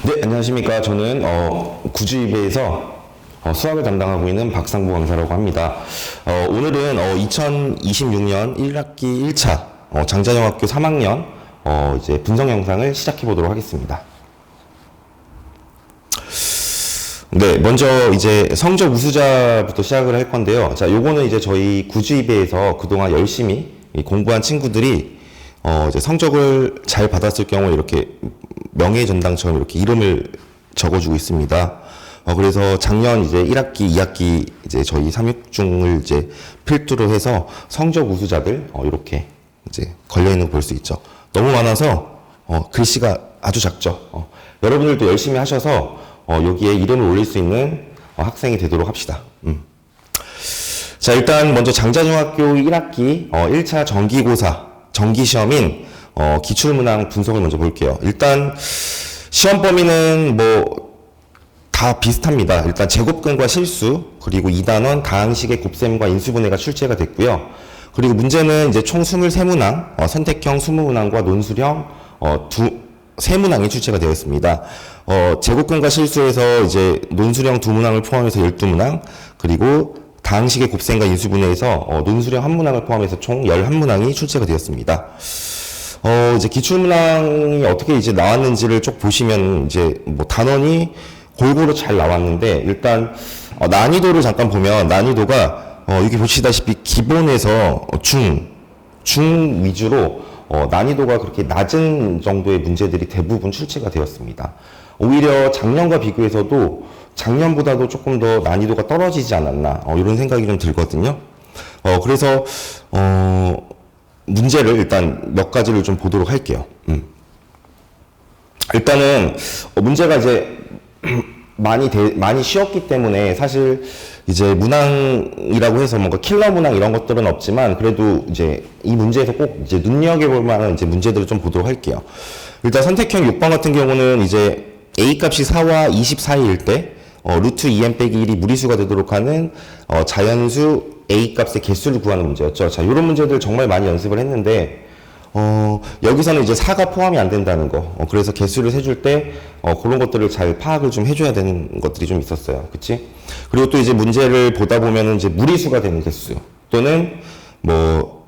네, 안녕하십니까. 저는 구주입에서 수학을 담당하고 있는 박상부 강사라고 합니다. 오늘은 2026년 1학기 1차 장자영학교 3학년 이제 분석 영상을 시작해 보도록 하겠습니다. 네, 먼저 이제 성적 우수자부터 시작을 할 건데요. 자, 요거는 이제 저희 구주입에서 그동안 열심히 공부한 친구들이 이제 성적을 잘 받았을 경우 이렇게 명예전당처럼 이렇게 이름을 적어주고 있습니다. 그래서 작년 이제 1학기, 2학기 이제 저희 3육중을 이제 필두로 해서 성적 우수자들 이렇게 이제 걸려있는 거 볼 수 있죠. 너무 많아서 글씨가 아주 작죠. 여러분들도 열심히 하셔서 여기에 이름을 올릴 수 있는 학생이 되도록 합시다. 자, 일단 먼저 장자중학교 1학기 1차 정기고사 정기시험인 기출문항 분석을 먼저 볼게요. 일단 시험 범위는 뭐 다 비슷합니다. 일단 제곱근과 실수, 그리고 2단원 다항식의 곱셈과 인수분해가 출제가 됐고요. 그리고 문제는 이제 총 23문항, 선택형 20문항과 논술형 3문항이 출제가 되었습니다. 제곱근과 실수에서 이제 논술형 2문항을 포함해서 12문항, 그리고 다항식의 곱셈과 인수분해에서 논술형 1문항을 포함해서 총 11문항이 출제가 되었습니다. 이제 기출문항이 어떻게 이제 나왔는지를 쭉 보시면 이제 뭐 단원이 골고루 잘 나왔는데, 일단 난이도를 잠깐 보면 난이도가 여기 보시다시피 기본에서 중 위주로 난이도가 그렇게 낮은 정도의 문제들이 대부분 출제가 되었습니다. 오히려 작년과 비교해서도 작년보다도 조금 더 난이도가 떨어지지 않았나 이런 생각이 좀 들거든요. 그래서 문제를 일단 몇 가지를 좀 보도록 할게요. 일단은 문제가 이제 많이 쉬웠기 때문에 사실 이제 문항이라고 해서 뭔가 킬러 문항 이런 것들은 없지만, 그래도 이제 이 문제에서 꼭 이제 눈여겨볼 만한 이제 문제들을 좀 보도록 할게요. 일단 선택형 6번 같은 경우는 이제 a 값이 4와 24일 때 루트 2n 빼기 1이 무리수가 되도록 하는 자연수 a 값의 개수를 구하는 문제였죠. 자, 이런 문제들 정말 많이 연습을 했는데 여기서는 이제 4가 포함이 안 된다는 거. 그래서 개수를 세줄 때 그런 것들을 잘 파악을 좀 해줘야 되는 것들이 좀 있었어요. 그치? 그리고 또 이제 문제를 보다 보면은 이제 무리수가 되는 개수 또는 뭐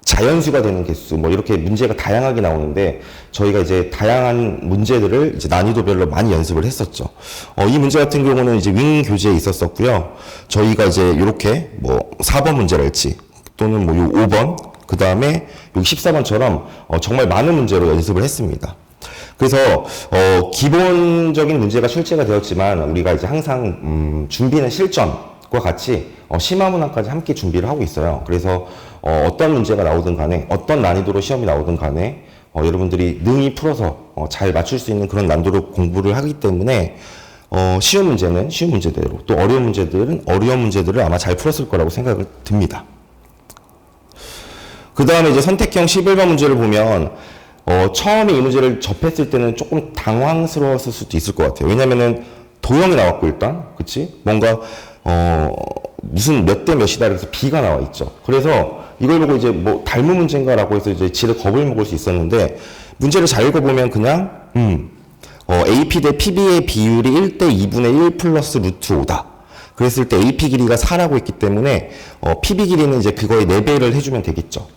자연수가 되는 개수, 뭐 이렇게 문제가 다양하게 나오는데, 저희가 이제 다양한 문제들을 이제 난이도별로 많이 연습을 했었죠. 이 문제 같은 경우는 이제 윙 교재에 있었었고요. 저희가 이제 이렇게 뭐 4번 문제랄지 또는 뭐 요 5번, 그 다음에 요 14번처럼 정말 많은 문제로 연습을 했습니다. 그래서 기본적인 문제가 출제가 되었지만, 우리가 이제 항상 준비는 실전과 같이 심화문항까지 함께 준비를 하고 있어요. 그래서 어떤 문제가 나오든 간에, 어떤 난이도로 시험이 나오든 간에 여러분들이 능히 풀어서 잘 맞출 수 있는 그런 난이도로 공부를 하기 때문에 쉬운 문제는 쉬운 문제대로, 또 어려운 문제들은 어려운 문제들을 아마 잘 풀었을 거라고 생각을 듭니다. 그 다음에 이제 선택형 11번 문제를 보면 처음에 이 문제를 접했을 때는 조금 당황스러웠을 수도 있을 것 같아요. 왜냐면은 도형이 나왔고, 일단 그치? 뭔가 무슨 몇 대 몇이다 그래서 B가 나와 있죠. 그래서 이걸 보고 이제 뭐 닮은 문제인가라고 해서 이제 지레 겁을 먹을 수 있었는데, 문제를 잘 읽어보면 그냥 AP 대 PB의 비율이 1대 2분의 1 플러스 루트 5다. 그랬을 때 AP 길이가 4라고 했기 때문에 PB 길이는 이제 그거의 4배를 해주면 되겠죠.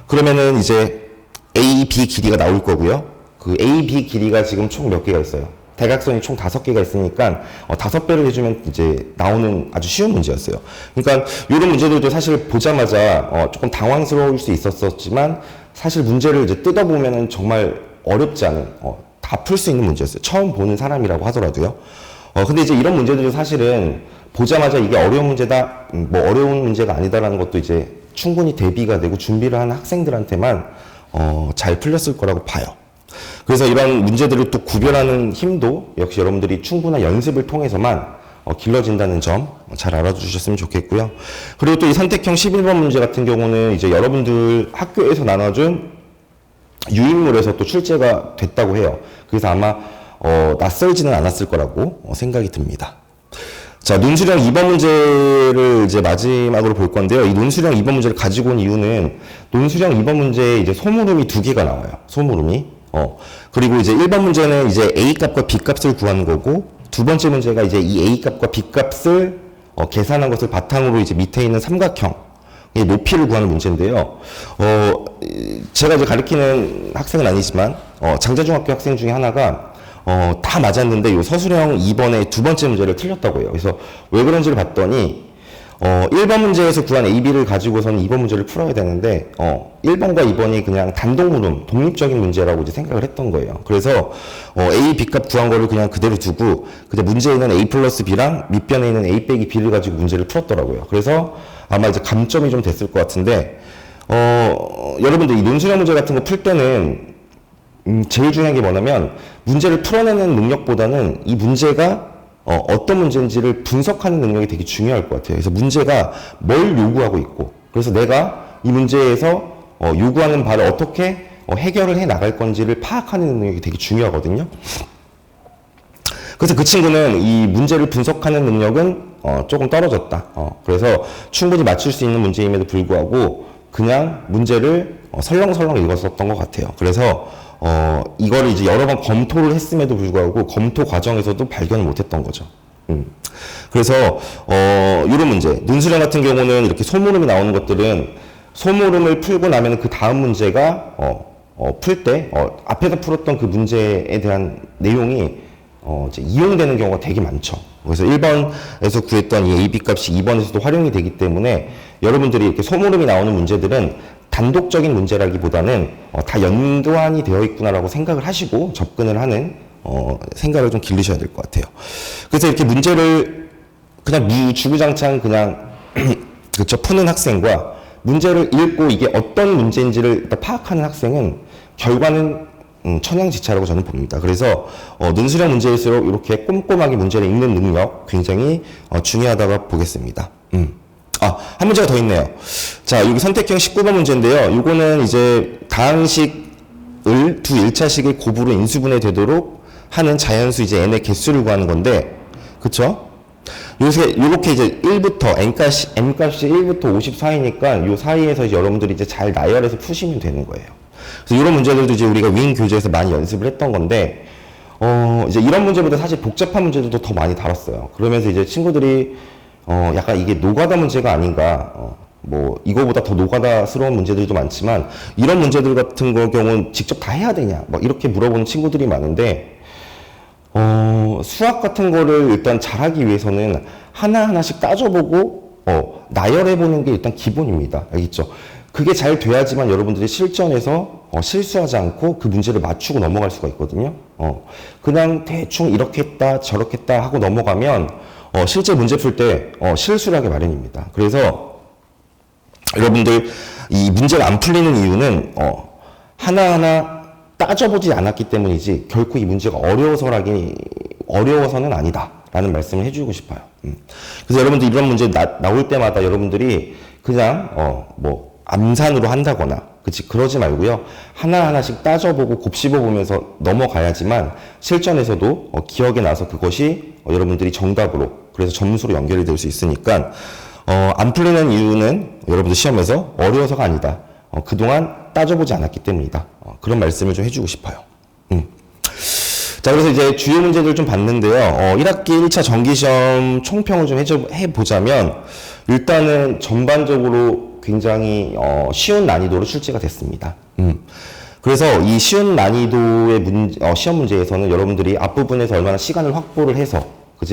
그러면은 이제 AB 길이가 나올 거고요. 그 AB 길이가 지금 총 몇 개가 있어요? 대각선이 총 5개가 있으니까 5배를 해주면 이제 나오는 아주 쉬운 문제였어요. 그러니까 이런 문제들도 사실 보자마자 조금 당황스러울 수 있었지만, 사실 문제를 이제 뜯어보면은 정말 어렵지 않은 다 풀 수 있는 문제였어요. 처음 보는 사람이라고 하더라도요. 근데 이제 이런 문제들도 사실은 보자마자 이게 어려운 문제다, 뭐 어려운 문제가 아니다라는 것도 이제 충분히 대비가 되고 준비를 하는 학생들한테만 잘 풀렸을 거라고 봐요. 그래서 이런 문제들을 또 구별하는 힘도 역시 여러분들이 충분한 연습을 통해서만 길러진다는 점 잘 알아주셨으면 좋겠고요. 그리고 또 이 선택형 11번 문제 같은 경우는 이제 여러분들 학교에서 나눠준 유인물에서 또 출제가 됐다고 해요. 그래서 아마 낯설지는 않았을 거라고 생각이 듭니다. 자, 논술형 2번 문제를 이제 마지막으로 볼 건데요. 이 논술형 2번 문제를 가지고 온 이유는, 논술형 2번 문제에 이제 소물음이 2개가 나와요. 소물음이. 그리고 이제 1번 문제는 이제 A 값과 B 값을 구하는 거고, 두 번째 문제가 이제 이 A 값과 B 값을 계산한 것을 바탕으로 이제 밑에 있는 삼각형, 의 높이를 구하는 문제인데요. 제가 이제 가르치는 학생은 아니지만, 장자중학교 학생 중에 하나가, 다 맞았는데, 요 서술형 2번의 두 번째 문제를 틀렸다고 해요. 그래서 왜 그런지를 봤더니, 1번 문제에서 구한 AB를 가지고서는 2번 문제를 풀어야 되는데, 1번과 2번이 그냥 단독물음, 독립적인 문제라고 이제 생각을 했던 거예요. 그래서, A, B 값 구한 거를 그냥 그대로 두고, 그냥 문제에 있는 A 플러스 B랑 밑변에 있는 A 빼기 B를 가지고 문제를 풀었더라고요. 그래서 아마 이제 감점이 좀 됐을 것 같은데, 여러분들 이 논술형 문제 같은 거 풀 때는, 제일 중요한 게 뭐냐면, 문제를 풀어내는 능력보다는 이 문제가 어떤 문제인지를 분석하는 능력이 되게 중요할 것 같아요. 그래서 문제가 뭘 요구하고 있고, 그래서 내가 이 문제에서 요구하는 바를 어떻게 해결을 해 나갈 건지를 파악하는 능력이 되게 중요하거든요. 그래서 그 친구는 이 문제를 분석하는 능력은 조금 떨어졌다. 그래서 충분히 맞출 수 있는 문제임에도 불구하고 그냥 문제를 설렁설렁 읽었었던 것 같아요. 그래서 이거를 이제 여러 번 검토를 했음에도 불구하고 검토 과정에서도 발견을 못했던 거죠. 그래서 이런 문제, 논술형 같은 경우는 이렇게 소모름이 나오는 것들은 소모름을 풀고 나면 그 다음 문제가 풀 때 앞에서 풀었던 그 문제에 대한 내용이 이제 이용되는 경우가 되게 많죠. 그래서 1번에서 구했던 이 AB 값이 2번에서도 활용이 되기 때문에 여러분들이 이렇게 소모름이 나오는 문제들은 단독적인 문제라기보다는 다 연관이 되어 있구나라고 생각을 하시고 접근을 하는 생각을 좀 기르셔야 될 것 같아요. 그래서 이렇게 문제를 그냥 주구장창 그냥 그쵸 푸는 학생과 문제를 읽고 이게 어떤 문제인지를 일단 파악하는 학생은 결과는 천양지차라고 저는 봅니다. 그래서 논술형 문제일수록 이렇게 꼼꼼하게 문제를 읽는 능력 굉장히 중요하다고 보겠습니다. 한 문제가 더 있네요. 자, 여기 선택형 19번 문제인데요. 이거는 이제 다항식을 두 1차식의 곱으로 인수분해 되도록 하는 자연수 이제 n의 개수를 구하는 건데, 그쵸? 요렇게 이제 1부터, n값이 1부터 54이니까 요 사이에서 이제 여러분들이 이제 잘 나열해서 푸시면 되는 거예요. 그래서 이런 문제들도 이제 우리가 윙 교재에서 많이 연습을 했던 건데, 이제 이런 문제보다 사실 복잡한 문제들도 더 많이 다뤘어요. 그러면서 이제 친구들이 약간 이게 노가다 문제가 아닌가, 뭐 이거보다 더 노가다스러운 문제들도 많지만 이런 문제들 같은 경우는 직접 다 해야 되냐, 막 이렇게 물어보는 친구들이 많은데, 수학 같은 거를 일단 잘하기 위해서는 하나하나씩 따져보고 나열해보는 게 일단 기본입니다. 알겠죠? 그게 잘 돼야지만 여러분들이 실전에서 실수하지 않고 그 문제를 맞추고 넘어갈 수가 있거든요. 그냥 대충 이렇게 했다 저렇게 했다 하고 넘어가면 실제 문제 풀 때 실수를 하게 마련입니다. 그래서 여러분들 이 문제가 안 풀리는 이유는 하나하나 따져보지 않았기 때문이지 결코 이 문제가 어려워서는 아니다 라는 말씀을 해주고 싶어요. 그래서 여러분들 이런 문제 나올 때마다 여러분들이 그냥 뭐 암산으로 한다거나 그러지 말고요. 하나하나씩 따져보고 곱씹어보면서 넘어가야지만 실전에서도 기억에 나서 그것이 여러분들이 정답으로, 그래서 점수로 연결이 될 수 있으니까 안 풀리는 이유는 여러분들 시험에서 어려워서가 아니다. 그동안 따져보지 않았기 때문이다. 그런 말씀을 좀 해주고 싶어요. 자, 그래서 이제 주요 문제들 좀 봤는데요. 1학기 1차 정기시험 총평을 좀 해보자면 일단은 전반적으로 굉장히 쉬운 난이도로 출제가 됐습니다. 그래서 이 쉬운 난이도의 시험 문제에서는 여러분들이 앞부분에서 얼마나 시간을 확보를 해서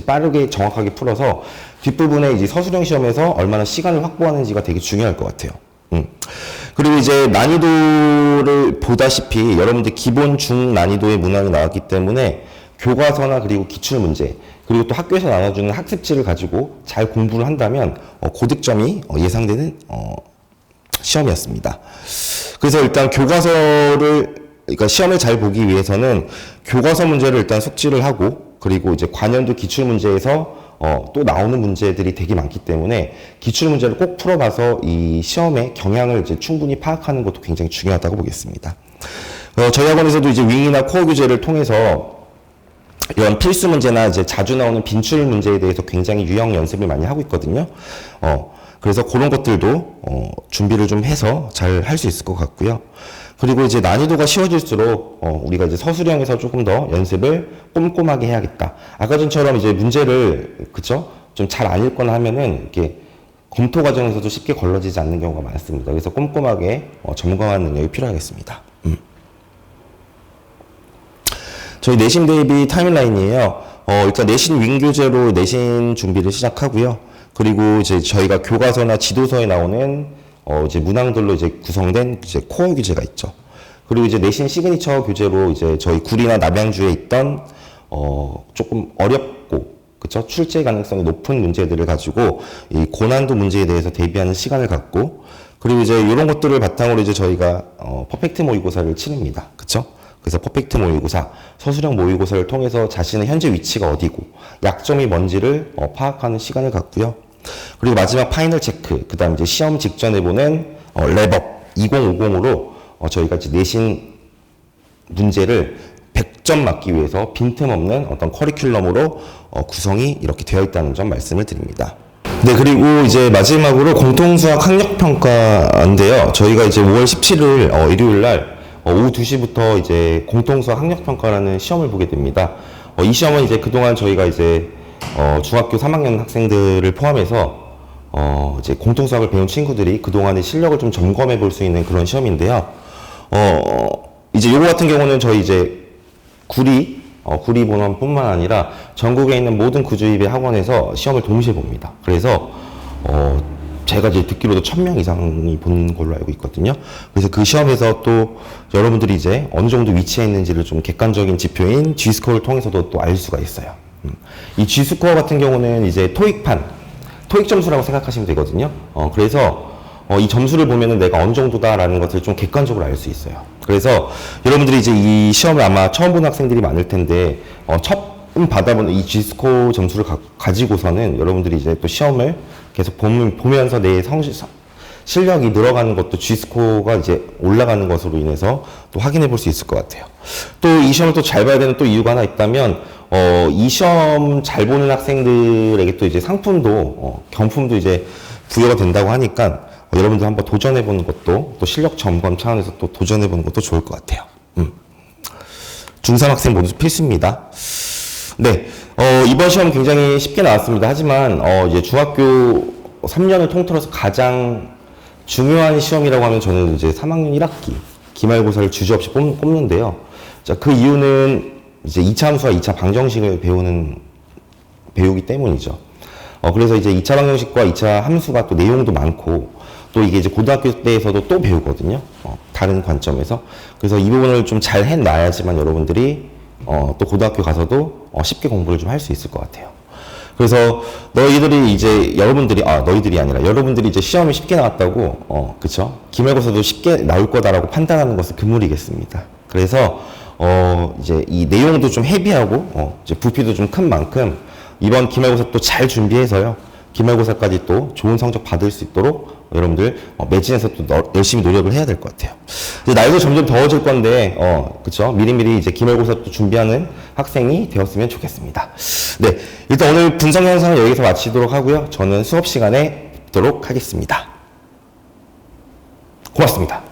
빠르게 정확하게 풀어서 뒷부분에 이제 서술형 시험에서 얼마나 시간을 확보하는지가 되게 중요할 것 같아요. 그리고 이제 난이도를 보다시피 여러분들 기본 중 난이도의 문항이 나왔기 때문에 교과서나 그리고 기출문제 그리고 또 학교에서 나눠주는 학습지를 가지고 잘 공부를 한다면 고득점이 예상되는 시험이었습니다. 그래서 일단 그러니까 시험을 잘 보기 위해서는 교과서 문제를 일단 숙지를 하고 그리고 이제 관연도 기출문제에서 또 나오는 문제들이 되게 많기 때문에 기출문제를 꼭 풀어봐서 이 시험의 경향을 이제 충분히 파악하는 것도 굉장히 중요하다고 보겠습니다. 저희 학원에서도 이제 윙이나 코어 교재를 통해서 이런 필수 문제나 이제 자주 나오는 빈출 문제에 대해서 굉장히 유형 연습을 많이 하고 있거든요. 그래서 그런 것들도 준비를 좀 해서 잘 할 수 있을 것 같고요. 그리고 이제 난이도가 쉬워질수록 우리가 이제 서술형에서 조금 더 연습을 꼼꼼하게 해야겠다. 아까 전처럼 이제 문제를 그쵸? 좀 잘 안 읽거나 하면은 이렇게 검토 과정에서도 쉽게 걸러지지 않는 경우가 많습니다. 그래서 꼼꼼하게 점검하는 능력이 필요하겠습니다. 저희 내신 대비 타임라인이에요. 일단 내신 윙교재로 내신 준비를 시작하고요. 그리고 이제 저희가 교과서나 지도서에 나오는 이제 문항들로 이제 구성된 이제 코어 교재가 있죠. 그리고 이제 내신 시그니처 교재로 이제 저희 구리나 남양주에 있던 조금 어렵고 그쵸? 출제 가능성이 높은 문제들을 가지고 이 고난도 문제에 대해서 대비하는 시간을 갖고 그리고 이제 이런 것들을 바탕으로 이제 저희가 퍼펙트 모의고사를 치릅니다. 그쵸? 그래서 퍼펙트 모의고사, 서술형 모의고사를 통해서 자신의 현재 위치가 어디고 약점이 뭔지를 파악하는 시간을 갖고요. 그리고 마지막 파이널 체크, 그 다음 이제 시험 직전에 보는 랩업 2050으로 저희가 이제 내신 문제를 100점 맞기 위해서 빈틈없는 어떤 커리큘럼으로 구성이 이렇게 되어 있다는 점 말씀을 드립니다. 네, 그리고 이제 마지막으로 공통수학 학력평가인데요. 저희가 이제 5월 17일 일요일 날 오후 2시부터 이제 공통수학 학력평가라는 시험을 보게 됩니다. 이 시험은 이제 그동안 저희가 이제 중학교 3학년 학생들을 포함해서 이제 공통수학을 배운 친구들이 그동안의 실력을 좀 점검해 볼 수 있는 그런 시험인데요. 이제 요거 같은 경우는 저희 이제 구리 본원뿐만 아니라 전국에 있는 모든 구주입의 학원에서 시험을 동시에 봅니다. 그래서 제가 이제 듣기로도 1000명 이상이 본 걸로 알고 있거든요. 그래서 그 시험에서 또 여러분들이 이제 어느 정도 위치해 있는지를 좀 객관적인 지표인 G스코어를 통해서도 또 알 수가 있어요. 이 G스코어 같은 경우는 이제 토익 점수라고 생각하시면 되거든요. 그래서 이 점수를 보면은 내가 어느 정도다라는 것을 좀 객관적으로 알 수 있어요. 그래서 여러분들이 이제 이 시험을 아마 처음 보는 학생들이 많을 텐데, 처음 받아보는 이 G스코어 점수를 가지고서는 여러분들이 이제 또 시험을 계속 보면서 내 실력이 늘어가는 것도 G스코어가 이제 올라가는 것으로 인해서 또 확인해 볼 수 있을 것 같아요. 또 이 시험을 또 잘 봐야 되는 또 이유가 하나 있다면, 이 시험 잘 보는 학생들에게 또 이제 상품도, 경품도 이제 부여가 된다고 하니까 여러분들 한번 도전해 보는 것도 또 실력 점검 차원에서 또 도전해 보는 것도 좋을 것 같아요. 중3 학생 모두 필수입니다. 네, 이번 시험 굉장히 쉽게 나왔습니다. 하지만 이제 중학교 3년을 통틀어서 가장 중요한 시험이라고 하면 저는 이제 3학년 1학기 기말고사를 주저없이 뽑는데요. 자, 그 이유는 이제 2차 함수와 2차 방정식을 배우기 때문이죠. 그래서 이제 2차 방정식과 2차 함수가 또 내용도 많고 또 이게 이제 고등학교 때에서도 또 배우거든요. 다른 관점에서. 그래서 이 부분을 좀 잘 해놔야지만 여러분들이 또 고등학교 가서도 쉽게 공부를 좀 할 수 있을 것 같아요. 그래서 너희들이 너희들이 아니라 여러분들이 이제 시험이 쉽게 나왔다고, 그쵸? 기말고사도 쉽게 나올 거다라고 판단하는 것은 금물이겠습니다. 그래서, 이제 이 내용도 좀 헤비하고, 이제 부피도 좀 큰 만큼, 이번 기말고사 또 잘 준비해서요. 기말고사까지 또 좋은 성적 받을 수 있도록 여러분들 매진해서 또 열심히 노력을 해야 될 것 같아요. 이제 날도 점점 더워질 건데, 그쵸? 미리미리 이제 기말고사 또 준비하는 학생이 되었으면 좋겠습니다. 네. 일단 오늘 분석 영상은 여기서 마치도록 하고요. 저는 수업 시간에 뵙도록 하겠습니다. 고맙습니다.